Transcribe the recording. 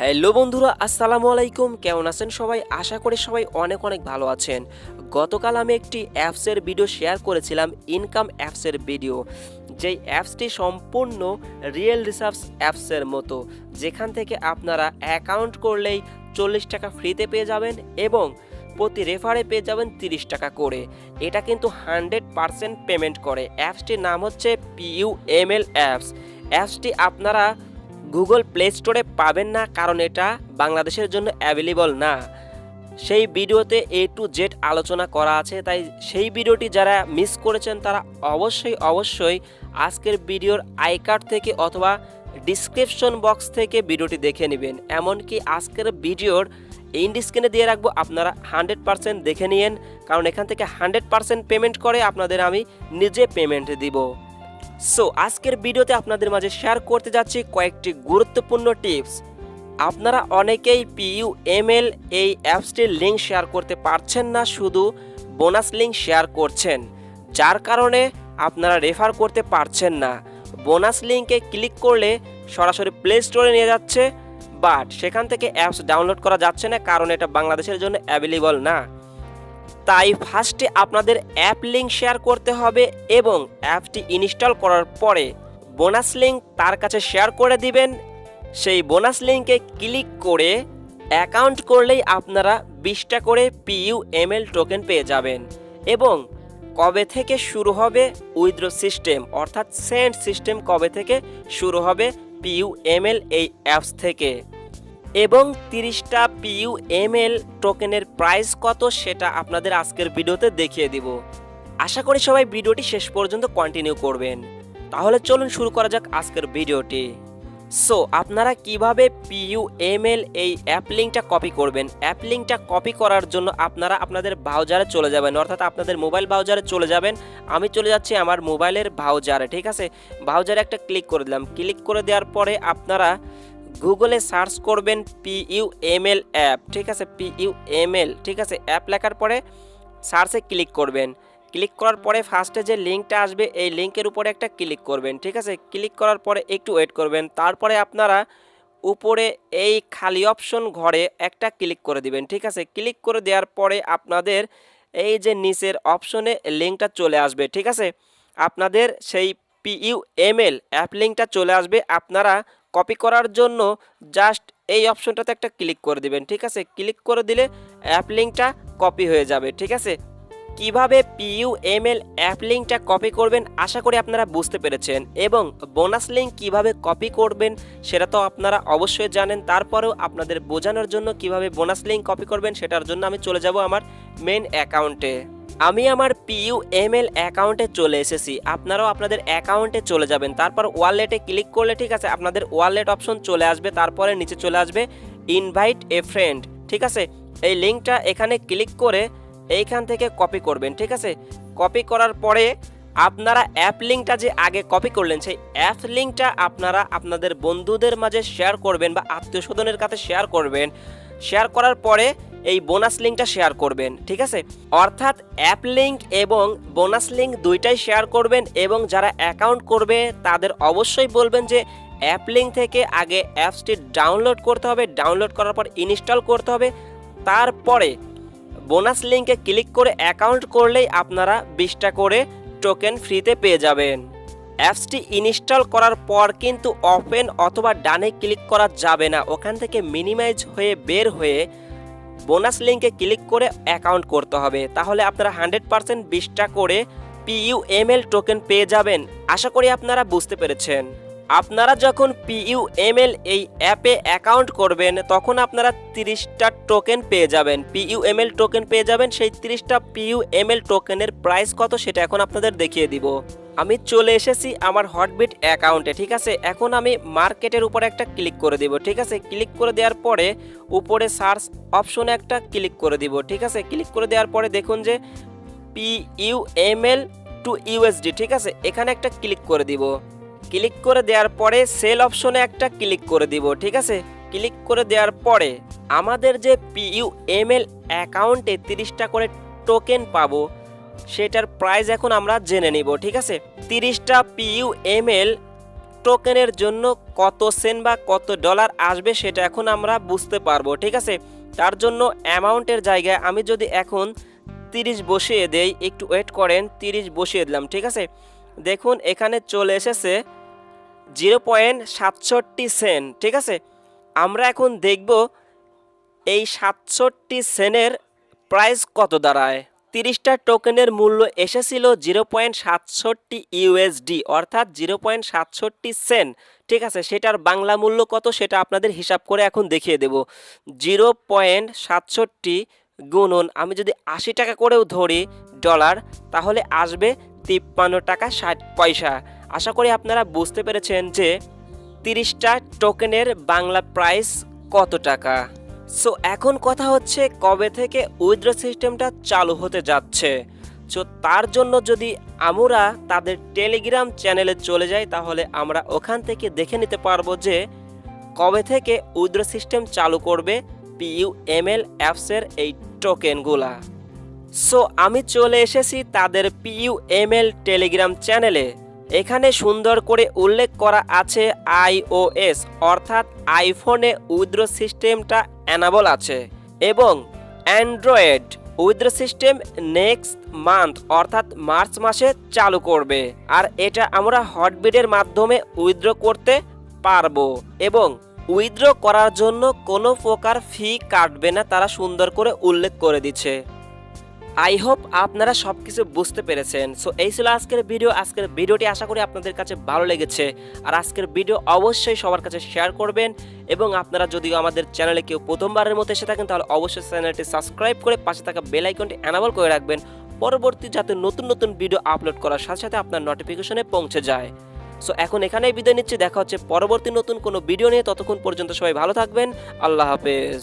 Hello বন্ধুরা, আসসালামু আলাইকুম। কেমন আছেন সবাই? আশা করি সবাই অনেক অনেক ভালো আছেন। গতকাল আমি একটি অ্যাপসের ভিডিও শেয়ার করেছিলাম, ইনকাম অ্যাপসের ভিডিও। যেই অ্যাপসটি সম্পূর্ণ রিয়েল রিসার্চ অ্যাপসের মতো, যেখান থেকে আপনারা অ্যাকাউন্ট করলেই 40 টাকা ফ্রিতে পেয়ে যাবেন এবং প্রতি রেফারে পেয়ে যাবেন 30 টাকা করে। এটা কিন্তু 100% পেমেন্ট করে। অ্যাপসটির নাম হচ্ছে PUML অ্যাপস। অ্যাপসটি আপনারা গুগল প্লে স্টোরে পাবেন না, কারণ এটা বাংলাদেশের জন্য অ্যাভেলেবল না। সেই ভিডিওতে A to Z আলোচনা করা আছে, তাই সেই ভিডিওটি যারা মিস করেছেন তারা অবশ্যই আজকের ভিডিওর আই কার্ড থেকে অথবা ডিসক্রিপশন বক্স থেকে ভিডিওটি দেখে নেবেন। এমনকি আজকের ভিডিওর এন্ড স্ক্রিনে দিয়ে রাখবো, আপনারা 100% দেখে নিন, কারণ এখান থেকে 100% পেমেন্ট করে আপনাদের আমি নিজে পেমেন্ট দিব। সো আজকের ভিডিওতে আপনাদের মাঝে শেয়ার করতে যাচ্ছি কয়েকটি গুরুত্বপূর্ণ টিপস। আপনারা অনেকেই PUML এই অ্যাপসটির লিঙ্ক শেয়ার করতে পারছেন না, শুধু বোনাস লিঙ্ক শেয়ার করছেন, যার কারণে আপনারা রেফার করতে পারছেন না। বোনাস লিঙ্কে ক্লিক করলে সরাসরি প্লে স্টোরে নিয়ে যাচ্ছে, বাট সেখান থেকে অ্যাপস ডাউনলোড করা যাচ্ছে না, কারণ এটা বাংলাদেশের জন্য অ্যাভেলেবল না। তাই ফার্স্টে আপনাদের অ্যাপ লিঙ্ক শেয়ার করতে হবে এবং অ্যাপটি ইনস্টল করার পরে বোনাস লিঙ্ক তার কাছে শেয়ার করে দিবেন। সেই বোনাস লিঙ্কে ক্লিক করে অ্যাকাউন্ট করলেই আপনারা 20টা করে PUML টোকেন পেয়ে যাবেন। এবং কবে থেকে শুরু হবে উইথড্র সিস্টেম, অর্থাৎ সেন্ড সিস্টেম কবে থেকে শুরু হবে PUML এই অ্যাপস থেকে, এবং 30টা PUML টোকেনের প্রাইস কত সেটা আপনাদের আজকের ভিডিওতে দেখিয়ে দিব। আশা করি সবাই ভিডিওটি শেষ পর্যন্ত কন্টিনিউ করবেন। তাহলে চলুন শুরু করা যাক আজকের ভিডিওটি। সো আপনারা কিভাবে PUML এই অ্যাপ লিঙ্কটা কপি করবেন। অ্যাপ লিঙ্কটা কপি করার জন্য আপনারা আপনাদের ব্রাউজারে চলে যাবেন, অর্থাৎ আপনাদের মোবাইল ব্রাউজারে চলে যাবেন। আমি চলে যাচ্ছি আমার মোবাইলের ব্রাউজারে, ঠিক আছে। ব্রাউজারে একটা ক্লিক করে দিলাম। ক্লিক করে দেওয়ার পরে আপনারা গুগলে সার্চ করবেন PUML অ্যাপ, ঠিক আছে। PUML, ঠিক আছে। অ্যাপ লেখার পরে সার্চে ক্লিক করবেন। ক্লিক করার পরে ফার্স্টে যে লিঙ্কটা আসবে এই লিঙ্কের উপরে একটা ক্লিক করবেন, ঠিক আছে। ক্লিক করার পরে একটু ওয়েট করবেন। তারপরে আপনারা উপরে এই খালি অপশন ঘরে একটা ক্লিক করে দিবেন, ঠিক আছে। ক্লিক করে দেওয়ার পরে আপনাদের এই যে নিচের অপশনে লিঙ্কটা চলে আসবে, ঠিক আছে। আপনাদের সেই PUML অ্যাপ লিঙ্কটা চলে আসবে। আপনারা কপি করার জন্য জাস্ট এই অপশনটাতে একটা ক্লিক করে দিবেন, ঠিক আছে। ক্লিক করে দিলে অ্যাপ লিঙ্কটা কপি হয়ে যাবে, ঠিক আছে। কিভাবে PUML অ্যাপ লিঙ্কটা কপি করবেন আশা করি আপনারা বুঝতে পেরেছেন, এবং বোনাস লিঙ্ক কিভাবে কপি করবেন সেটা তো আপনারা অবশ্যই জানেন। তারপরেও আপনাদের বোঝানোর জন্য কিভাবে বোনাস লিঙ্ক কপি করবেন সেটার জন্য আমি চলে যাব আমার মেন অ্যাকাউন্টে। আমি আমার PUML অ্যাকাউন্টে চলে এসেছি। আপনারাও আপনাদের অ্যাকাউন্টে চলে যাবেন। তারপর ওয়ালেটে ক্লিক করলে, ঠিক আছে, আপনাদের ওয়ালেট অপশন চলে আসবে। তারপরে নিচে চলে আসবে ইনভাইট এ ফ্রেন্ড, ঠিক আছে। এই লিঙ্কটা এখানে ক্লিক করে এইখান থেকে কপি করবেন, ঠিক আছে। কপি করার পরে আপনারা অ্যাপ লিঙ্কটা যে আগে কপি করলেন সেই অ্যাপ লিঙ্কটা আপনারা আপনাদের বন্ধুদের মাঝে শেয়ার করবেন বা আত্মীয় স্বজনের কাছে শেয়ার করবেন। শেয়ার করার পরে এই বোনাস লিঙ্কটা শেয়ার করবেন, ঠিক আছে। অর্থাৎ অ্যাপ লিঙ্ক এবং বোনাস লিঙ্ক দুইটাই শেয়ার করবেন, এবং যারা অ্যাকাউন্ট করবে তাদের অবশ্যই বলবেন যে অ্যাপ লিঙ্ক থেকে আগে অ্যাপসটি ডাউনলোড করতে হবে। ডাউনলোড করার পর ইনস্টল করতে হবে। তারপরে বোনাস লিঙ্কে ক্লিক করে অ্যাকাউন্ট করলেই আপনারা 20টা করে টোকেন ফ্রিতে পেয়ে যাবেন। অ্যাপসটি ইনস্টল করার পর কিন্তু ওপেন অথবা ডানে ক্লিক করা যাবে না। ওখান থেকে মিনিমাইজ হয়ে বের হয়ে বোনাস লিঙ্কে ক্লিক করে অ্যাকাউন্ট করতে হবে। তাহলে আপনারা 100% 20টা করে PUML টোকেন পেয়ে যাবেন। আশা করি আপনারা বুঝতে পেরেছেন। আপনারা যখন PUML এই অ্যাপে অ্যাকাউন্ট করবেন তখন আপনারা 30টা টোকেন পেয়ে যাবেন, PUML টোকেন পেয়ে যাবেন। সেই 30টা PUML টোকেনের প্রাইস কত সেটা এখন আপনাদের দেখিয়ে দিব। আমি চলে এসেছি আমার হটবিট অ্যাকাউন্টে, ঠিক আছে। এখন আমি মার্কেটের উপরে একটা ক্লিক করে দিব, ঠিক আছে। ক্লিক করে দেওয়ার পরে উপরে সার্চ অপশনে একটা ক্লিক করে দিব, ঠিক আছে। ক্লিক করে দেওয়ার পরে দেখুন যে PUML টু USD, ঠিক আছে। এখানে একটা ক্লিক করে দিব। ক্লিক করে দেওয়ার পরে সেল অপশনে একটা ক্লিক করে দিব, ঠিক আছে। ক্লিক করে দেওয়ার পরে আমাদের যে PUML অ্যাকাউন্টে 30টা করে টোকেন পাবো সেটার প্রাইস এখন আমরা জেনে নিব, ঠিক আছে। 30টা PUML টোকেনের জন্য কত সেন্ট বা কত ডলার আসবে সেটা এখন আমরা বুঝতে পারবো, ঠিক আছে। তার জন্য অ্যামাউন্টের জায়গায় আমি যদি এখন 30 বসিয়ে দেই, একটু ওয়েট করেন, 30 বসিয়ে দিলাম, ঠিক আছে। দেখুন এখানে চলে এসেছে 0.67 সেন্ট, ঠিক আছে। আমরা এখন দেখব এই 67 সেন্টের প্রাইস কত দাঁড়ায়। 30টা টোকেনের মূল্য এসেছিল 0.67 ইউএসডি, অর্থাৎ 0.67 সেন্ট, ঠিক আছে। সেটার বাংলা মূল্য কত সেটা আপনাদের হিসাব করে এখন দেখিয়ে দেব। 0.67 গুণন আমি যদি 80 টাকা করেও ধরি ডলার, তাহলে আসবে 53 টাকা 60 পয়সা। আশা করি আপনারা বুঝতে পেরেছেন যে 30টা টোকেনের বাংলা প্রাইস কত টাকা। সো এখন কথা হচ্ছে কবে থেকে উইথড্র সিস্টেমটা চালু হতে যাচ্ছে। সো তার জন্য যদি আমরা তাদের টেলিগ্রাম চ্যানেলে চলে যাই, তাহলে আমরা ওখান থেকে দেখে নিতে পারবো যে কবে থেকে উইথড্র সিস্টেম চালু করবে PUML অ্যাপসের এই টোকেনগুলা। সো আমি চলে এসেছি তাদের PUML টেলিগ্রাম চ্যানেলে। এখানে সুন্দর করে উল্লেখ করা আছে iOS অর্থাৎ আইফোনে উইথড্র সিস্টেমটা অ্যানাবল আছে, এবং Android withdraw system next month অর্থাৎ মার্চ মাসে চালু করবে। আর এটা আমরা হটবিটের মাধ্যমে উইথড্র করতে পারবো, এবং উইথড্র করার জন্য কোনো প্রকার ফি কাটবে না, তারা সুন্দর করে উল্লেখ করে দিচ্ছে। আই হোপ আপনারা সব কিছু বুঝতে পেরেছেন। সো এই ছিল আজকের ভিডিও। আজকের ভিডিওটি আশা করি আপনাদের কাছে ভালো লেগেছে। আর আজকের ভিডিও অবশ্যই সবার কাছে শেয়ার করবেন, এবং আপনারা যদিও আমাদের চ্যানেলে কেউ প্রথমবারের মতো এসে থাকেন, তাহলে অবশ্যই চ্যানেলটি সাবস্ক্রাইব করে পাশে থাকা বেল আইকনটি অ্যানাবল করে রাখবেন, পরবর্তী যাতে নতুন নতুন ভিডিও আপলোড করার সাথে সাথে আপনার নোটিফিকেশনে পৌঁছে যায়। সো এখন এখানেই বিদায় নিচ্ছি, দেখা হচ্ছে পরবর্তী নতুন কোনো ভিডিও নিয়ে। ততক্ষণ পর্যন্ত সবাই ভালো থাকবেন। আল্লাহ হাফেজ।